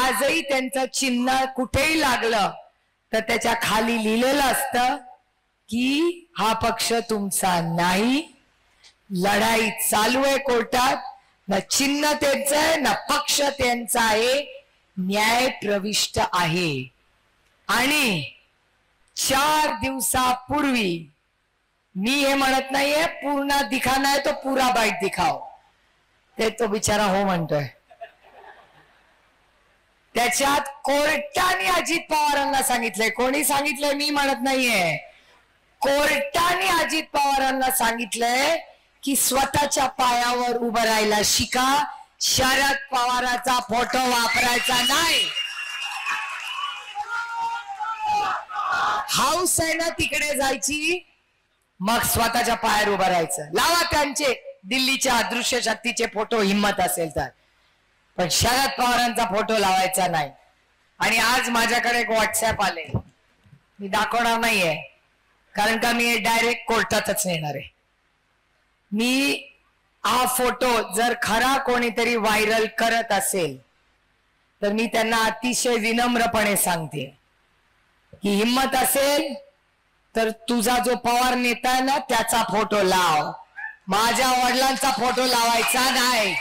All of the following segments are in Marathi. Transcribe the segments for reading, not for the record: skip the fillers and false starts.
आजही त्यांचं चिन्ह कुठेही लागलं तर त्याच्या खाली लिहिलेलं असतं की हा पक्ष तुमचा नाही, लढाई चालू आहे कोर्टात, न चिन्ह त्यांचं आहे न पक्ष त्यांचा आहे, न्याय प्रविष्ट आहे। आणि 4 दिवसापूर्वी मी हे म्हणत नाहीये पूर्ण दिखाना है तो पूरा बाईट दिखाओ, ते तो बिचारा हो म्हणतोय। त्याच्यात कोर्टाने अजित पवारांना सांगितलंय, कोणी सांगितलंय मी म्हणत नाहीये, कोर्टाने अजित पवारांना सांगितलंय की स्वतःच्या पायावर उभं राहायला शिका, शरद पवारांचा फोटो वापरायचा नाही। हाऊस आहे ना तिकडे जायची, मग स्वतःच्या पायावर उभं राहायचं। लावा त्यांचे दिल्लीच्या अदृश्य शक्तीचे फोटो हिम्मत असेल तर, पण शरद पवारांचा फोटो लावायचा नाही। आणि आज माझ्याकडे एक व्हॉट्सअप आले, मी दाखवणार नाहीये कारण का मी डायरेक्ट कोर्टातच नेणार आहे। मी हा फोटो जर खरा कोणीतरी व्हायरल करत असेल तर मी त्यांना अतिशय विनम्रपणे सांगते की हिम्मत असेल तर तुझा जो पवार नेता आहे ना त्याचा फोटो लाव, माझ्या वडिलांचा फोटो लावायचा नाही।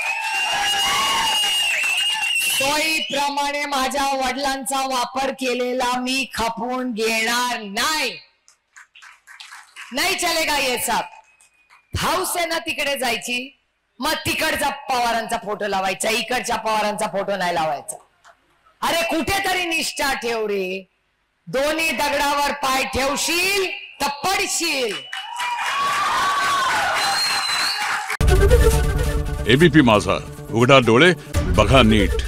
सोयीप्रमाणे माझ्या वडिलांचा वापर केलेला मी खपवून घेणार नाही, नाही चलेगा ये सब। हाऊस आहे ना तिकडे जायची, मग तिकडचा पवारांचा फोटो लावायचा, इकडच्या पवारांचा फोटो नाही लावायचा। अरे कुठेतरी निष्ठा ठेव रे, दोन्ही दगडावर पाय ठेवशील तर पडशील। एबीपी माझा, उघडा डोळे बघा नीट।